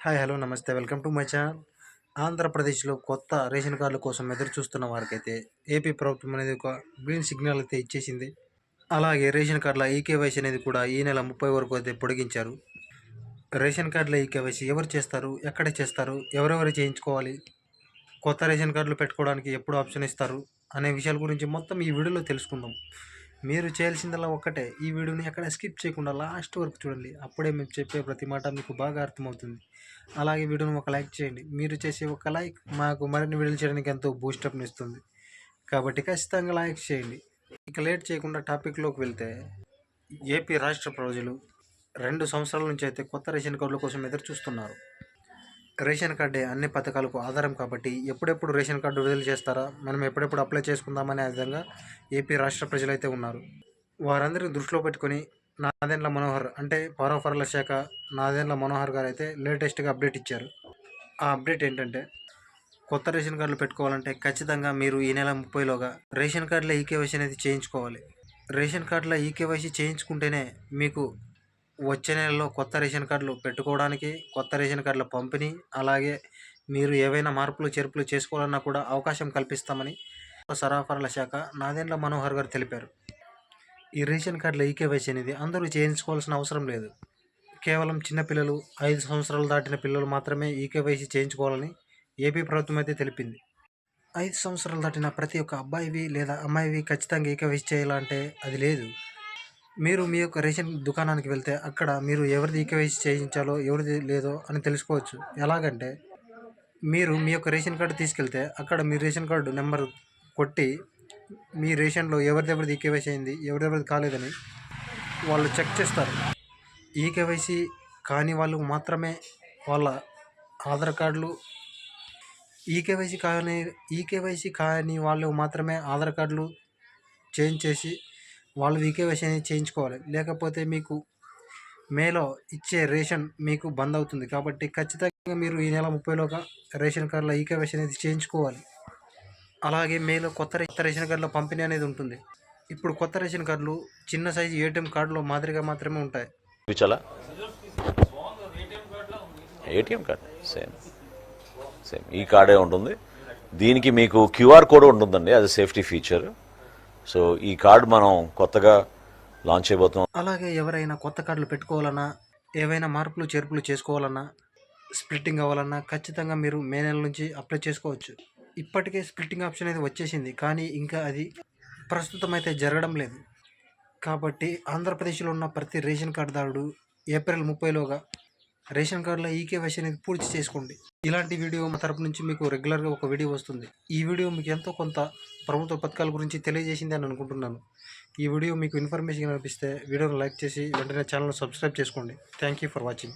Hi hello నమస్తే welcome to my channel. ఆంధ్రప్రదేశ్లో కొత్త రేషన్ కార్డుల కోసం ఎదురు చూస్తున్న వారికైతే ఏపీ ప్రభుత్వం అనేది ఒక గ్రీన్ సిగ్నల్ అయితే ఇచ్చేసింది. అలాగే రేషన్ కార్డుల ఈకేవైసీ అనేది కూడా ఈ నెల 30 వరకు అయితే పొడిగించారు. రేషన్ కార్డుల ఈకేవైసీ ఎవరు చేస్తారు, ఎక్కడ చేస్తారు, ఎవరెవరు చేయించుకోవాలి, కొత్త రేషన్ కార్డులు పెట్టుకోవడానికి ఎప్పుడు ఆప్షన్ ఇస్తారు అనే విషయాల గురించి మొత్తం ఈ వీడియోలో తెలుసుకుందాం. మీరు చేయాల్సిందల్లా ఒక్కటే, ఈ వీడియోని ఎక్కడ స్కిప్ చేయకుండా లాస్ట్ వరకు చూడండి. అప్పుడే మేము చెప్పే ప్రతి మాట మీకు బాగా అర్థమవుతుంది. అలాగే వీడియోని ఒక లైక్ చేయండి. మీరు చేసే ఒక లైక్ మాకు మరిన్ని వీడియోలు చేయడానికి ఎంతో బూస్టప్ని ఇస్తుంది. కాబట్టి ఖచ్చితంగా లైక్ చేయండి. ఇక లేట్ చేయకుండా టాపిక్లోకి వెళ్తే, ఏపీ రాష్ట్ర ప్రజలు 2 సంవత్సరాల నుంచి అయితే కొత్త రేషన్ కార్డుల కోసం ఎదురు చూస్తున్నారు. రేషన్ కార్డే అన్ని పథకాలకు ఆధారం కాబట్టి ఎప్పుడెప్పుడు రేషన్ కార్డు విడుదల చేస్తారా, మనం ఎప్పుడెప్పుడు అప్లై చేసుకుందామనే విధంగా ఏపీ రాష్ట్ర ప్రజలైతే ఉన్నారు. వారందరినీ దృష్టిలో పెట్టుకొని నాదెండ్ల మనోహర్ అంటే పౌరసరఫరాల శాఖ నాదెండ్ల మనోహర్ గారు అయితే లేటెస్ట్గా అప్డేట్ ఇచ్చారు. ఆ అప్డేట్ ఏంటంటే, కొత్త రేషన్ కార్డులు పెట్టుకోవాలంటే ఖచ్చితంగా మీరు ఈ నెల 30లోగా రేషన్ కార్డుల ఈకేవైసీ అనేది చేయించుకోవాలి. రేషన్ కార్డుల ఈకేవైసీ చేయించుకుంటేనే మీకు వచ్చే నెలలో కొత్త రేషన్ కార్డులు పెట్టుకోవడానికి, కొత్త రేషన్ కార్డుల పంపిణీ, అలాగే మీరు ఏవైనా మార్పులు చేర్పులు చేసుకోవాలన్నా కూడా అవకాశం కల్పిస్తామని సరఫరాల శాఖ నాదెండ్ల మనోహర్ గారు తెలిపారు. ఈ రేషన్ కార్డుల ఈకేవైసీ అనేది అందరూ చేయించుకోవాల్సిన అవసరం లేదు. కేవలం చిన్నపిల్లలు, 5 సంవత్సరాలు దాటిన పిల్లలు మాత్రమే ఈకేవైసీ చేయించుకోవాలని ఏపీ ప్రభుత్వం అయితే తెలిపింది. 5 సంవత్సరాలు దాటిన ప్రతి ఒక్క అబ్బాయివి లేదా అమ్మాయివి ఖచ్చితంగా ఈకేవైసీ చేయాలంటే అది లేదు. మీరు మీ యొక్క రేషన్ దుకాణానికి వెళ్తే అక్కడ మీరు ఎవరిది ఈకేవైసీ చేయించాలో ఎవరిది లేదో అని తెలుసుకోవచ్చు. ఎలాగంటే, మీరు మీ యొక్క రేషన్ కార్డు తీసుకెళ్తే అక్కడ మీ రేషన్ కార్డు నెంబర్ కొట్టి మీ రేషన్లో ఎవరిదెవరిది ఈకేవైసీ అయింది, ఎవరిదెవరిది కాలేదని వాళ్ళు చెక్ చేస్తారు. ఈకేవైసీ కాని వాళ్ళు మాత్రమే వాళ్ళ ఆధార్ కార్డులు ఈకేవైసీ కాని వాళ్ళు మాత్రమే ఆధార్ కార్డులు చేంజ్ చేసి వాళ్ళు ఈకేవైసీ అనేది చేయించుకోవాలి. లేకపోతే మీకు మేలో ఇచ్చే రేషన్ మీకు బంద్ అవుతుంది. కాబట్టి ఖచ్చితంగా మీరు ఈ నెల 30లోగా రేషన్ కార్డుల ఈకేవైసీ అనేది చేయించుకోవాలి. అలాగే మేలో కొత్త రేషన్ కార్డుల పంపిణీ అనేది ఉంటుంది. ఇప్పుడు కొత్త రేషన్ కార్డులు చిన్న సైజు ఏటీఎం కార్డులో మాదిరిగా మాత్రమే ఉంటాయి. ఏటీఎం కార్డు సేమ్ ఈ కార్డే ఉంటుంది. దీనికి మీకు క్యూఆర్ కోడ్ ఉంటుందండి, అది సేఫ్టీ ఫీచర్. సో ఈ కార్డు మనం కొత్తగా లాంచ్ చేయబోతున్నాం. అలాగే ఎవరైనా కొత్త కార్డులు పెట్టుకోవాలన్నా, ఏవైనా మార్పులు చేర్పులు చేసుకోవాలన్నా, స్ప్లిట్టింగ్ అవ్వాలన్నా ఖచ్చితంగా మీరు మే నెల నుంచి అప్లై చేసుకోవచ్చు. ఇప్పటికే స్ప్లిట్టింగ్ ఆప్షన్ అనేది వచ్చేసింది, కానీ ఇంకా అది ప్రస్తుతం అయితే జరగడం లేదు. కాబట్టి ఆంధ్రప్రదేశ్లో ఉన్న ప్రతి రేషన్ కార్డుదారుడు ఏప్రిల్ 30లోగా రేషన్ కార్డుల ఈకేవైసీ అనేది పూర్తి చేసుకోండి. ఇలాంటి వీడియో మా తరపు నుంచి మీకు రెగ్యులర్గా ఒక వీడియో వస్తుంది. ఈ వీడియో మీకు ఎంతో కొంత ప్రభుత్వ పథకాల గురించి తెలియజేసింది అని అనుకుంటున్నాను. ఈ వీడియో మీకు ఇన్ఫర్మేషన్ అనిపిస్తే వీడియోను లైక్ చేసి వెంటనే ఛానల్ సబ్స్క్రైబ్ చేసుకోండి. Thank you for watching.